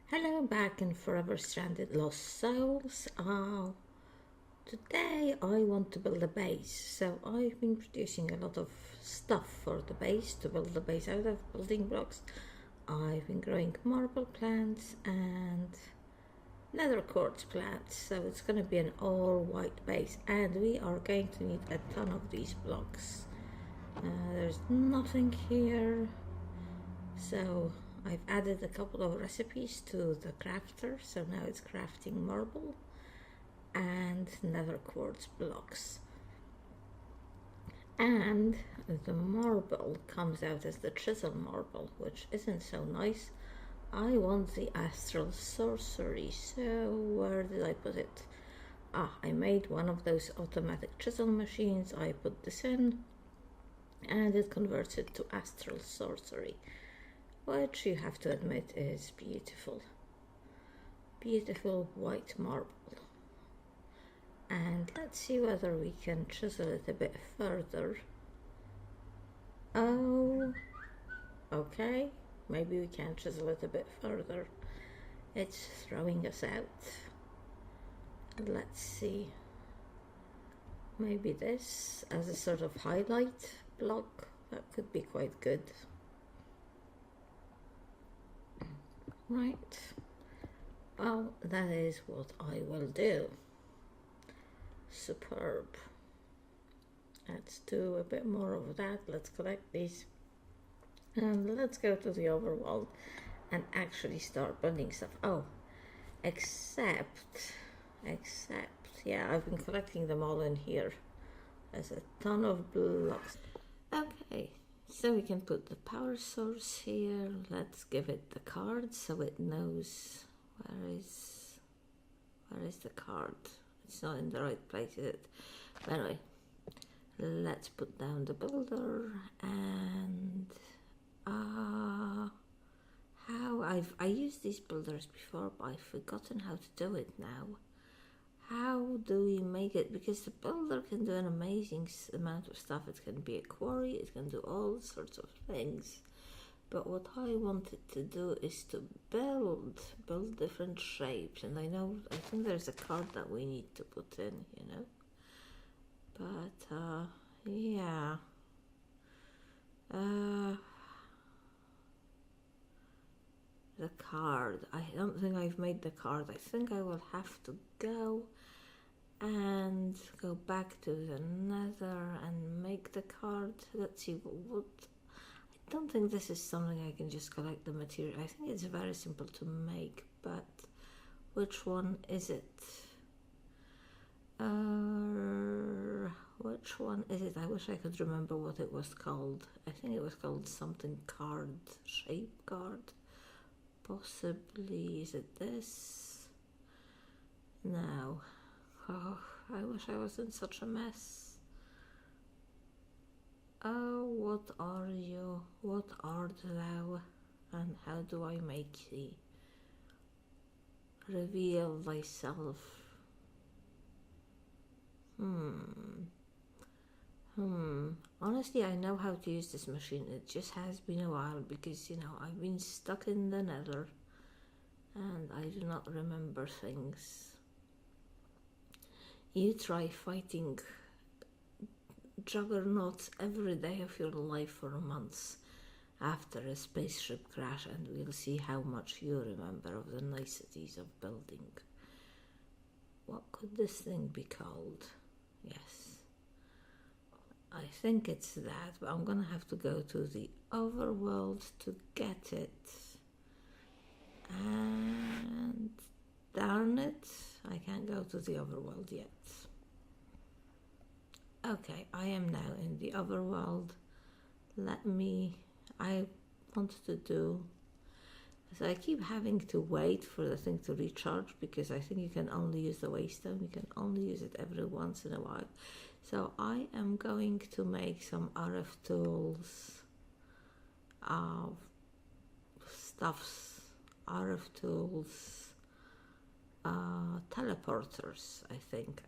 Hello, back in Forever Stranded Lost Souls. Today I want to build a base. So I've been producing a lot of stuff for the base to build the base out of building blocks. I've been growing marble plants and nether quartz plants. So it's going to be an all white base, and we are going to need a ton of these blocks. There's nothing here, so I've added a couple of recipes to the crafter, so now it's crafting marble and nether quartz blocks. And the marble comes out as the chisel marble, which isn't so nice. I want the astral sorcery, so where did I put it? I made one of those automatic chisel machines. I put this in and it converts it to astral sorcery, which you have to admit is beautiful. Beautiful white marble. And let's see whether we can chisel it a bit further. Oh, okay. Maybe we can chisel it a bit further. It's throwing us out. Let's see. Maybe this as a sort of highlight block. That could be quite good. Right. Well, that is what I will do. Superb. Let's do a bit more of that. Let's collect these. And let's go to the overworld and actually start building stuff. Oh, except, yeah, I've been collecting them all in here. There's a ton of blocks. Okay, so we can put the power source here. Let's give it the card so it knows where is the card. It's not in the right place, is it? But anyway, let's put down the builder and I used these builders before, but I've forgotten how to do it now. How do we make it? Because the builder can do an amazing amount of stuff. It can be a quarry, it can do all sorts of things. But what I wanted to do is to build different shapes. And I think there's a card that we need to put in, But, yeah. The card. I don't think I've made the card. I think I will have to go back to the nether and make the card. Let's see what I don't think this is something I can just collect the material. I think it's very simple to make, but which one is it? Which one is it? I wish I could remember what it was called. I think it was called something card, shape card. Possibly, is it this? No. Oh, I wish I wasn't such a mess. Oh, what are you? What art thou? And how do I make thee? Reveal thyself. Honestly, I know how to use this machine. It just has been a while because, I've been stuck in the nether and I do not remember things. You try fighting juggernauts every day of your life for months after a spaceship crash, and we'll see how much you remember of the niceties of building. What could this thing be called? Yes, I think it's that, but I'm gonna have to go to the overworld to get it. And darn it, I can't go to the overworld yet. Okay, I am now in the overworld. I wanted to do, so I keep having to wait for the thing to recharge because I think you can only use the waystone. You can only use it every once in a while. So I am going to make some RF tools, stuffs, RF tools, teleporters. I think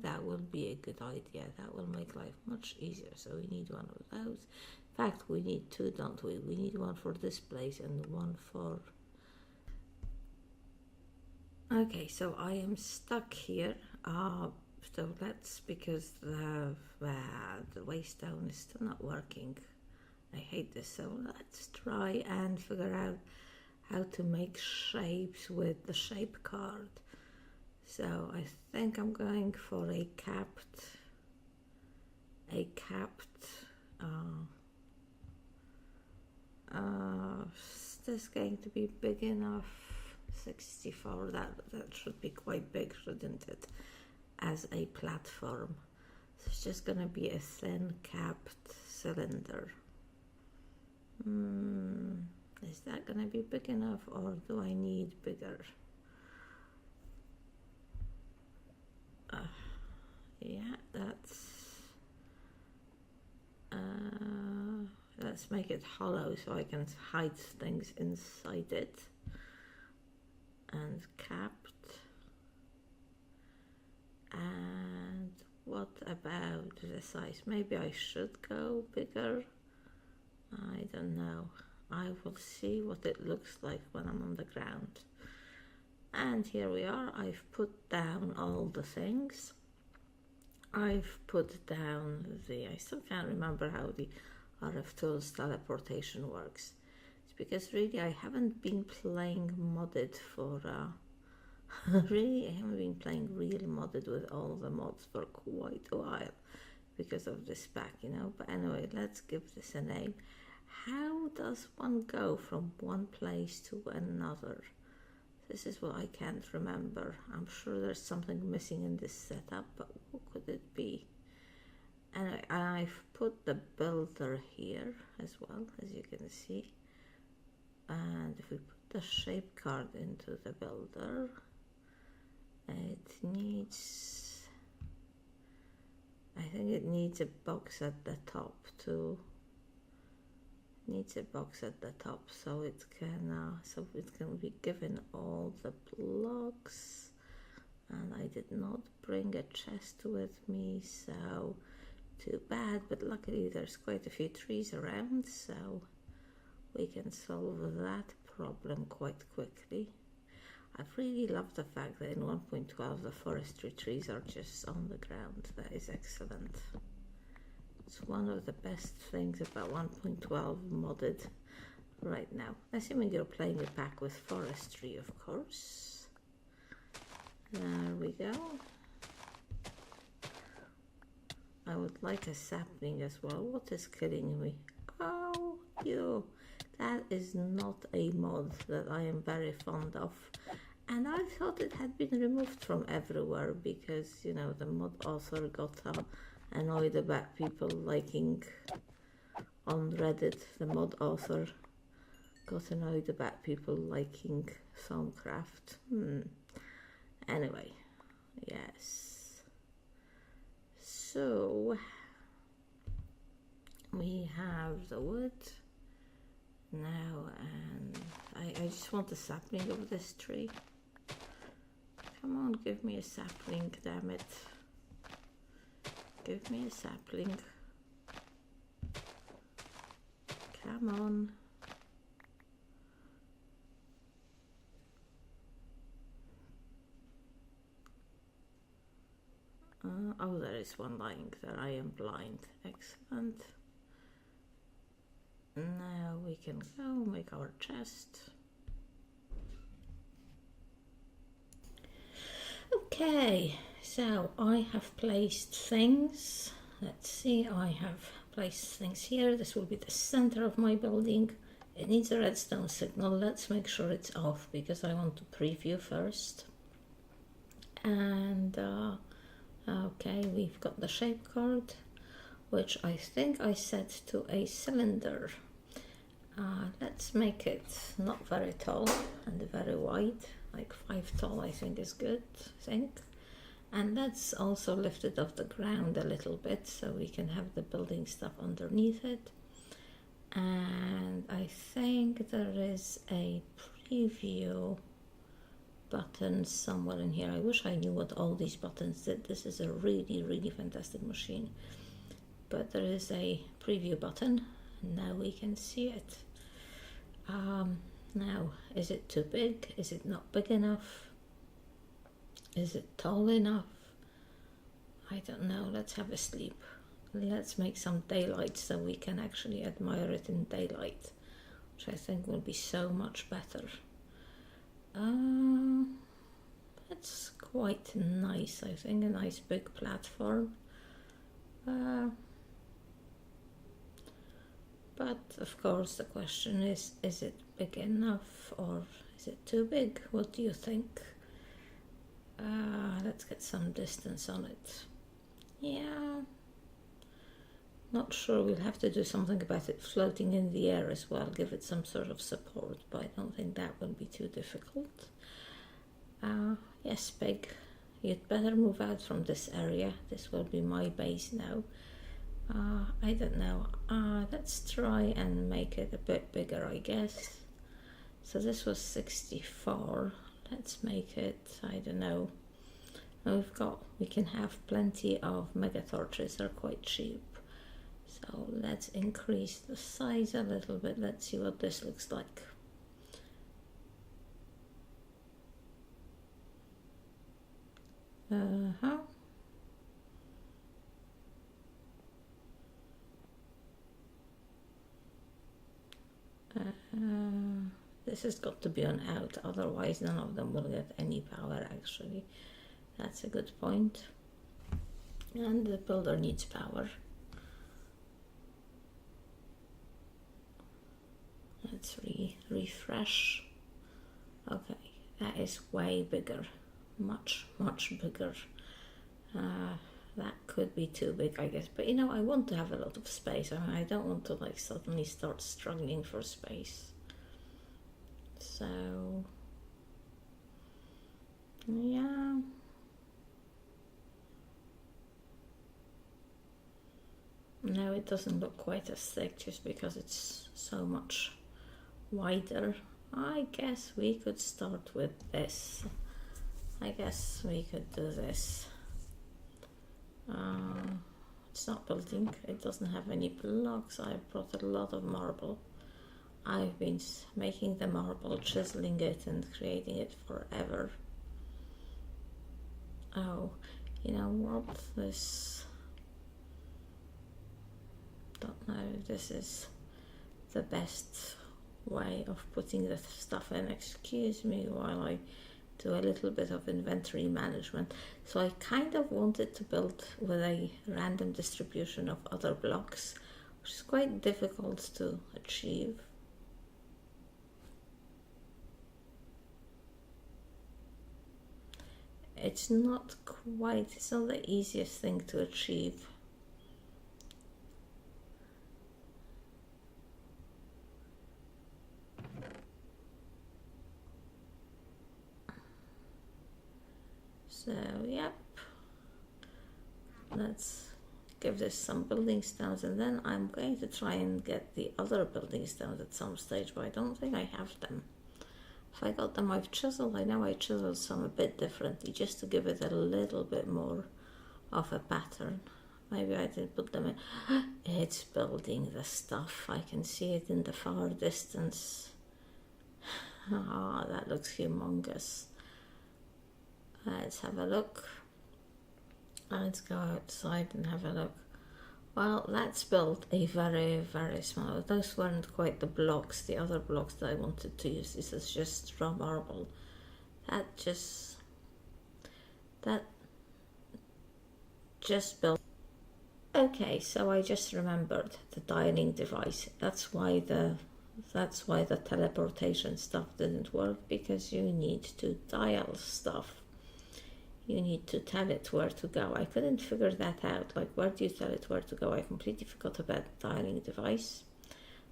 that will be a good idea. That will make life much easier. So we need one of those. In fact, we need two, don't we? We need one for this place and one for Okay, so I am stuck here. So that's because the way stone is still not working. I hate this. So let's try and figure out how to make shapes with the shape card. So I think I'm going for a capped. Is this going to be big enough? 64. That should be quite big, shouldn't it? As a platform. So it's just gonna be a thin capped cylinder. Is that gonna be big enough, or do I need bigger? Yeah, let's make it hollow so I can hide things inside it. And capped. And what about the size? Maybe I should go bigger. I don't know. I will see what it looks like when I'm on the ground. And here we are. I've put down all the things. I've put down I still can't remember how the RF Tools teleportation works. It's because really I haven't been playing modded for really, I haven't been playing real modded with all the mods for quite a while because of this pack, you know. But anyway, let's give this a name. How does one go from one place to another? This is what I can't remember. I'm sure there's something missing in this setup, but what could it be? And I've put the builder here as well, as you can see. And if we put the shape card into the builder, it needs, I think it needs a box at the top too. Needs a box at the top so it can be given all the blocks. And I did not bring a chest with me, so too bad, but luckily there's quite a few trees around, so we can solve that problem quite quickly. I've really loved the fact that in 1.12 the forestry trees are just on the ground. That is excellent. It's one of the best things about 1.12 modded right now. Assuming you're playing a pack with forestry, of course. There we go. I would like a sapling as well. What is killing me? Oh, you. That is not a mod that I am very fond of. And I thought it had been removed from everywhere because, you know, the mod author got annoyed about people liking on Reddit. The mod author got annoyed about people liking Songcraft. Anyway, yes. So we have the wood now, and I just want a sapling of this tree. Come on, give me a sapling, damn it. Give me a sapling. Come on. Oh, there is one lying there. I am blind. Excellent. Now we can go make our chest. Okay, so I have placed things. Let's see, I have placed things here. This will be the center of my building. It needs a redstone signal. Let's make sure it's off because I want to preview first. And okay, we've got the shape card, which I think I set to a cylinder. Let's make it not very tall and very wide, like 5 tall I think is good, And let's also lift it off the ground a little bit so we can have the building stuff underneath it. And I think there is a preview button somewhere in here. I wish I knew what all these buttons did. This is a really, really fantastic machine. But there is a preview button. Now we can see it. Now, is it too big? Is it not big enough? Is it tall enough? I don't know. Let's have a sleep. Let's make some daylight so we can actually admire it in daylight, which I think will be so much better. That's quite nice, I think, a nice big platform. But of course the question is it big enough or is it too big? What do you think? Let's get some distance on it. Yeah, not sure. We'll have to do something about it floating in the air as well, give it some sort of support, but I don't think that will be too difficult. Yes, big. You'd better move out from this area. This will be my base now. I don't know. Let's try and make it a bit bigger, I guess. So this was 64. Let's make it, I don't know. We can have plenty of mega torches. They're quite cheap. So let's increase the size a little bit. Let's see what this looks like. This has got to be on out, otherwise none of them will get any power actually. That's a good point. And the builder needs power. Let's refresh. Okay, that is way bigger. Much bigger. That could be too big, I guess. But you know, I want to have a lot of space. I mean, I don't want to like suddenly start struggling for space. So, yeah. No, it doesn't look quite as thick just because it's so much wider. I guess we could start with this. I guess we could do this. It's not building. It doesn't have any blocks. I brought a lot of marble. I've been making the marble, chiseling it and creating it forever. Oh, you know what? This... don't know if this is the best way of putting the stuff in. Excuse me while I do a little bit of inventory management. So I kind of wanted to build with a random distribution of other blocks, which is quite difficult to achieve. It's not the easiest thing to achieve. So, yep, let's give this some building stones, and then I'm going to try and get the other building stones at some stage, but I don't think I have them. If I got them, I've chiseled. I know I chiseled some a bit differently, just to give it a little bit more of a pattern. Maybe I didn't put them in. It's building the stuff. I can see it in the far distance. Ah, that looks humongous. Let's have a look. Let's go outside and have a look. Well, that's built a very, very small. Those weren't quite the blocks, the other blocks that I wanted to use. This is just raw marble. That just built. Okay, so I just remembered the dialing device. That's why the teleportation stuff didn't work, because you need to dial stuff. You need to tell it where to go. I couldn't figure that out. Like, where do you tell it where to go? I completely forgot about the dialing device.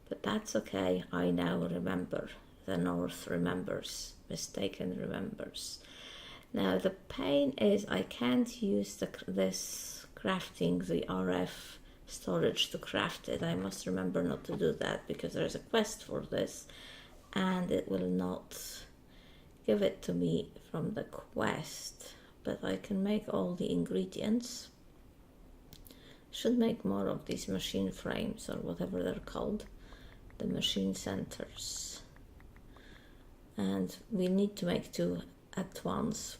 But that's okay. I now remember. The North remembers. Mistaken remembers. Now, the pain is I can't use this crafting, the RF storage to craft it. I must remember not to do that, because there's a quest for this, and it will not give it to me from the quest. But I can make all the ingredients. Should make more of these machine frames, or whatever they're called, the machine centers. And we need to make two at once.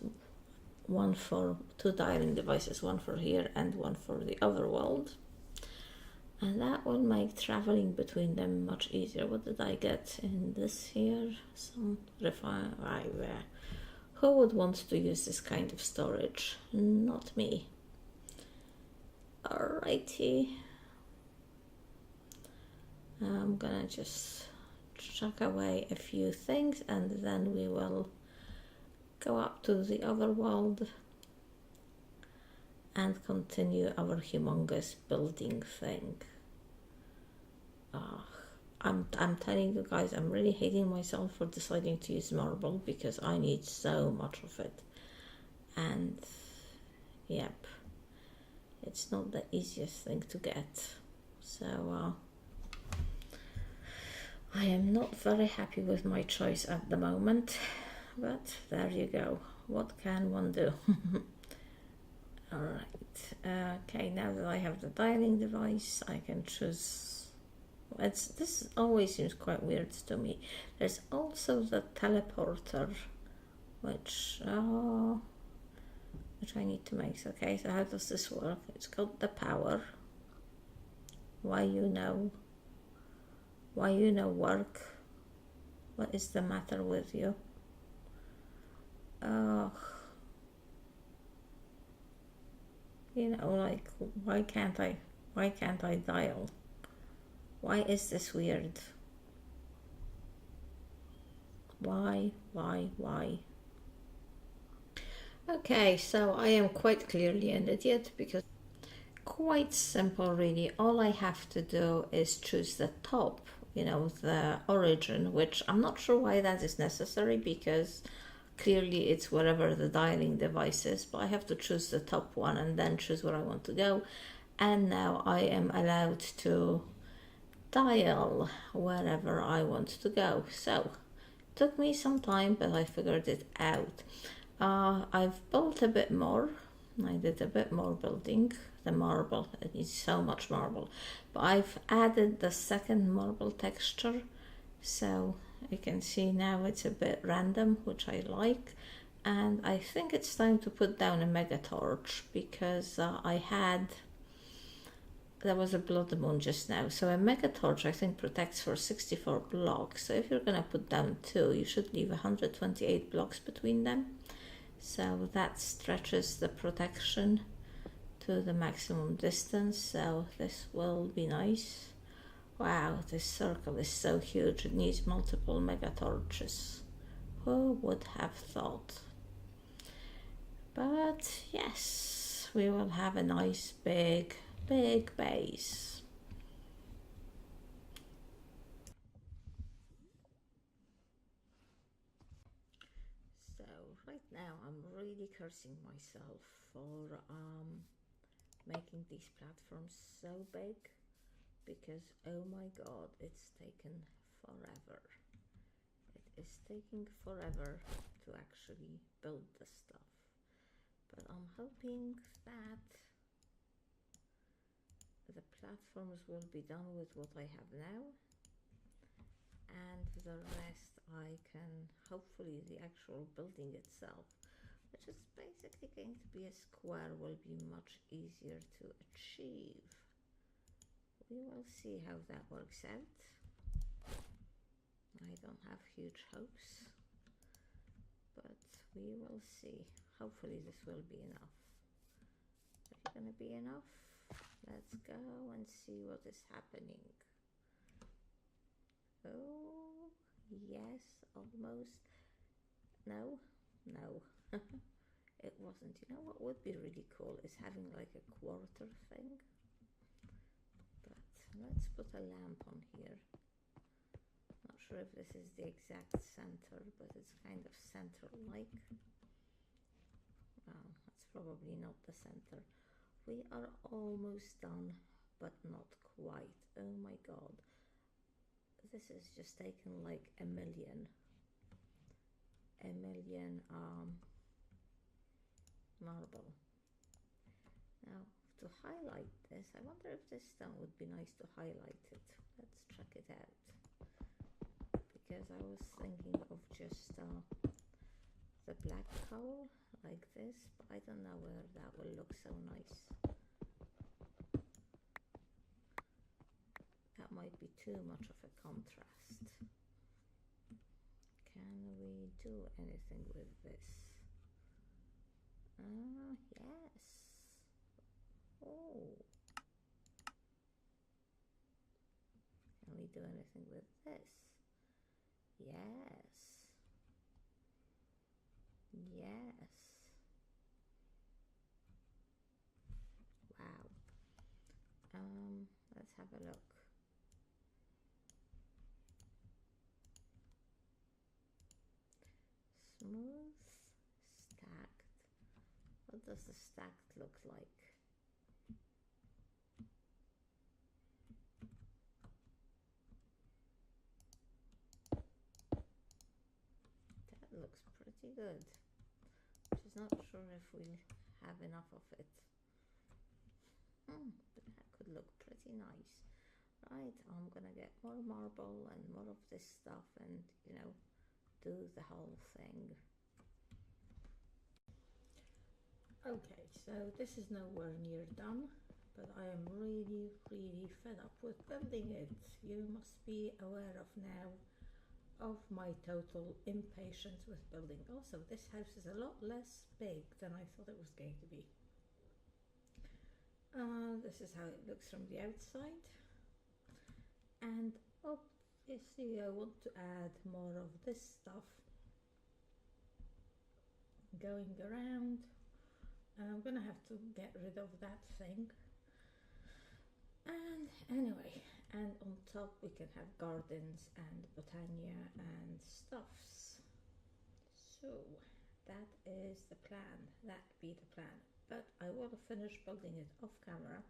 one for 2 dialing devices, one for here and one for the overworld. And that will make traveling between them much easier. What did I get in this here? Some refine. Who would want to use this kind of storage? Not me. Alrighty. I'm gonna just chuck away a few things and then we will go up to the overworld and continue our humongous building thing. I'm telling you guys, I'm really hating myself for deciding to use marble because I need so much of it. And yep, it's not the easiest thing to get. So I am not very happy with my choice at the moment, but there you go. What can one do? Alright, okay, now that I have the dialing device, I can choose. This always seems quite weird to me. There's also the teleporter, which I need to make. Okay, so how does this work? It's got the power. Why you know work? What is the matter with you? You know, like why can't I dial? Why is this weird? Why? Okay, so I am quite clearly an idiot because quite simple really. All I have to do is choose the top, you know, the origin, which I'm not sure why that is necessary because clearly it's wherever the dialing device is, but I have to choose the top one and then choose where I want to go. And now I am allowed to dial wherever I want to go. So it took me some time, but I figured it out. I've built a bit more. I did a bit more building. The marble, it needs so much marble, but I've added the second marble texture, so you can see now it's a bit random, which I like. And I think it's time to put down a mega torch because there was a blood moon just now. So a mega torch I think protects for 64 blocks. So if you're gonna put down 2, you should leave 128 blocks between them. So that stretches the protection to the maximum distance. So this will be nice. Wow, this circle is so huge. It needs multiple mega torches. Who would have thought? But yes, we will have a nice big base. So right now I'm really cursing myself for making these platforms so big because oh my god, it's taken forever. It is taking forever to actually build the stuff, but I'm hoping that the platforms will be done with what I have now, and the rest I can, hopefully the actual building itself, which is basically going to be a square, will be much easier to achieve. We will see how that works out. I don't have huge hopes, but we will see. Hopefully this will be enough. Is it going to be enough? Let's go and see what is happening. Oh, yes, almost. No. It wasn't. You know what would be really cool is having like a quarter thing. But let's put a lamp on here. Not sure if this is the exact center, but it's kind of center-like. Oh, that's probably not the center. We are almost done, but not quite. Oh my god. This is just taken like a million marble. Now to highlight this, I wonder if this stone would be nice to highlight it. Let's check it out, because I was thinking of just the black coal, like this, but I don't know whether that will look so nice. That might be too much of a contrast. Can we do anything with this? Yes. Oh. Can we do anything with this? Yes. Yes. Wow. Let's have a look. Smooth, stacked. What does the stacked look like? That looks pretty good. Just not sure if we have enough of it. But that could look pretty nice. Right, I'm gonna get more marble and more of this stuff and, you know, do the whole thing. Okay, so this is nowhere near done, but I am really, really fed up with building it. You must be aware of now of my total impatience with building. Also, this house is a lot less big than I thought it was going to be. This is how it looks from the outside, and obviously I want to add more of this stuff going around, and I'm gonna have to get rid of that thing. And anyway, and on top we can have gardens and botania and stuffs. So that is the plan, that be the plan. But I will finish building it off camera.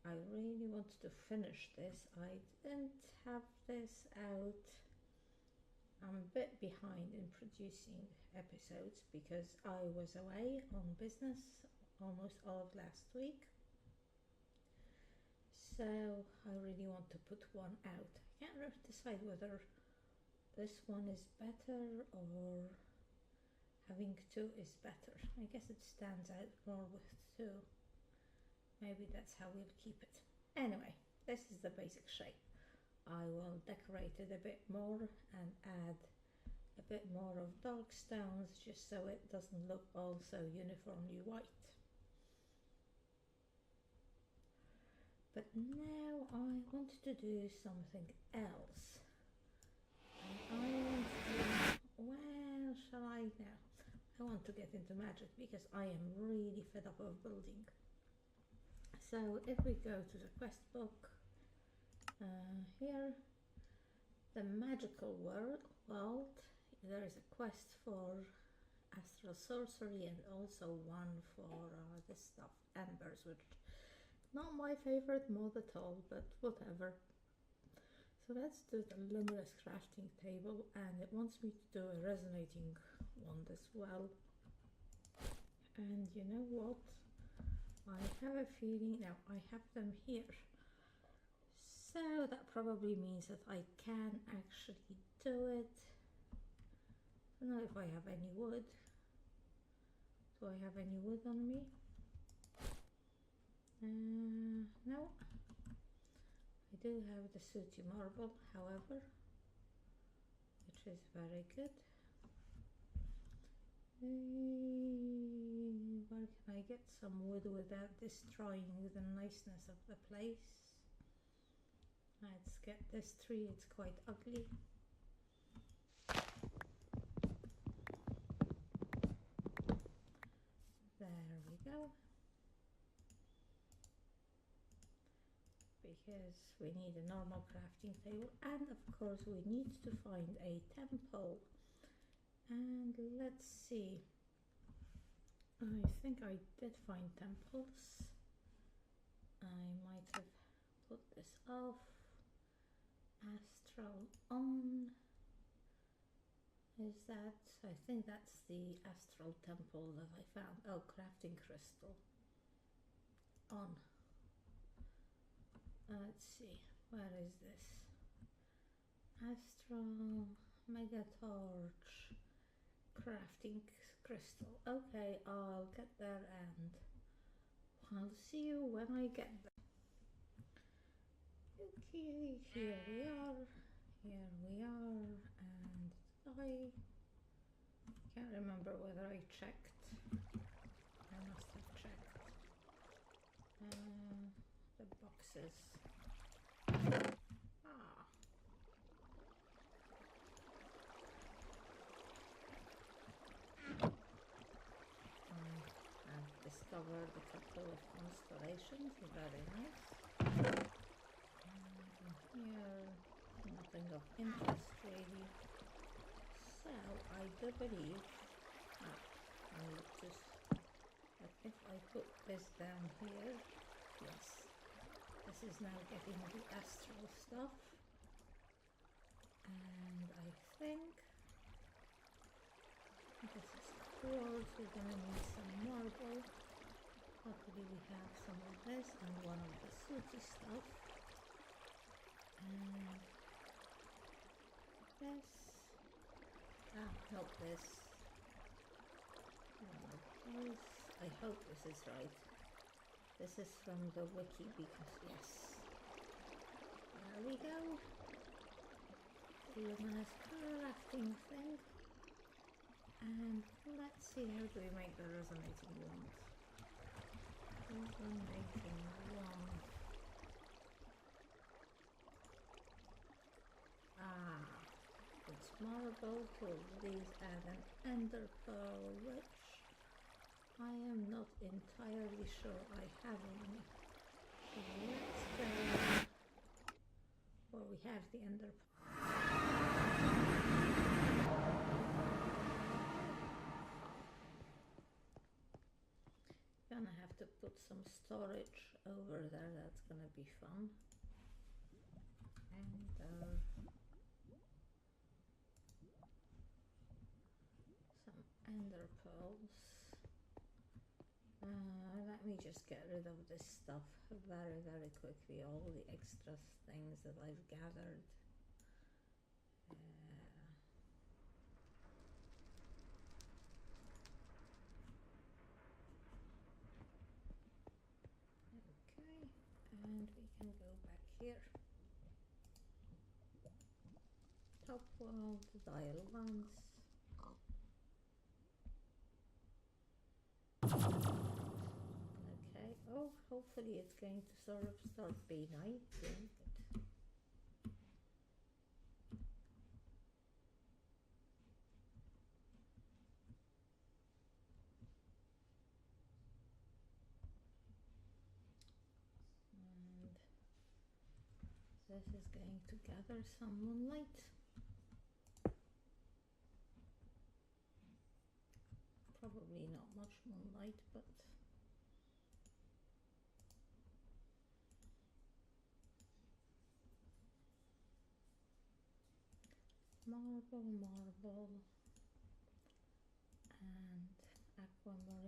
I really want to finish this. I didn't have this out. I'm a bit behind in producing episodes because I was away on business almost all of last week. So I really want to put one out. I can't decide whether this one is better or having two is better. I guess it stands out more with two. Maybe that's how we'll keep it. Anyway, this is the basic shape. I will decorate it a bit more and add a bit more of dark stones just so it doesn't look all so uniformly white. But now I want to do something else. And I want to, well, shall I now? I want to get into magic because I am really fed up of building. So if we go to the quest book, here, the magical world, there is a quest for astral sorcery and also one for this stuff, embers, which not my favorite mod at all, but whatever. So let's do the luminous crafting table, and it wants me to do a resonating one as well. And you know what? I have a feeling now I have them here. So that probably means that I can actually do it. I don't know if I have any wood. Do I have any wood on me? No. I do have the sooty marble, however, which is very good. Where can I get some wood without destroying the niceness of the place? Let's get this tree, it's quite ugly. There we go. Because we need a normal crafting table, and of course we need to find a temple. And let's see, I think I did find temples. I might have put this off. Astral on. Is that, I think that's the astral temple that I found. Oh, crafting crystal on. Let's see, where is this? Astral, mega torch, crafting crystal. Okay, I'll get there and I'll see you when I get there. Okay, here we are, and I can't remember whether I checked. I must have checked the boxes. Ah. I've discovered a couple of constellations, very nice. And here, nothing of interest really. So I do believe, I need just, if I put this down here, yes, this is now getting the astral stuff. And I think this is quartz. We're going to need some marble. Luckily we have some of this and one of the sooty stuff. And this. Not this. This. I hope this is right. This is from the wiki because yes. There we go. Luminous crafting thing. And let's see, how do we make the resonating wand? Resonating wand. It's marble to these and an ender pearl, which I am not entirely sure I have any. So let's go where we have the ender pearl. Gonna have to put some storage over there, that's gonna be fun. And some ender pearls. Let me just get rid of this stuff very, very quickly, all the extra things that I've gathered. Okay, and we can go back here. Top world, dial once. Okay, oh, hopefully it's going to sort of start being night. And this is going to gather some moonlight. Probably not much moonlight, but marble,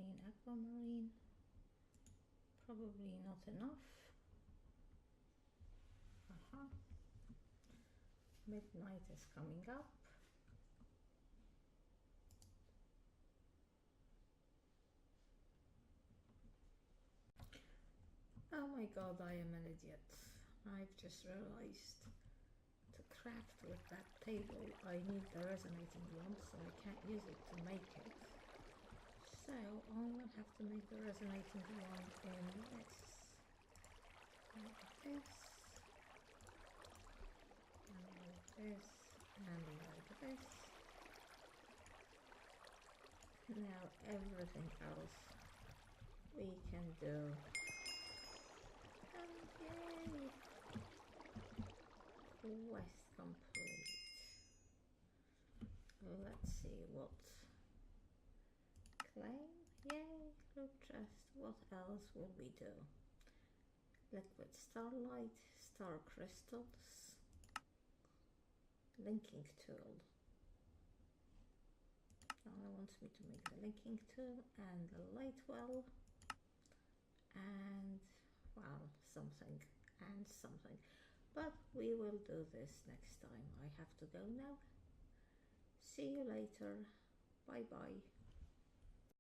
and aquamarine, probably not enough. Midnight is coming up. Oh my god, I am an idiot. I've just realized to craft with that table I need the resonating wand, so I can't use it to make it. So I will have to make the resonating wand in this. Like this. And like this. And like this. Now everything else we can do. And yay! Quest complete. Let's see what claim. Yay, group chest. What else will we do? Liquid starlight, star crystals, linking tool. Now it wants me to make the linking tool and the light well, and well, something and something. But we will do this next time. I have to go now. See you later. Bye bye.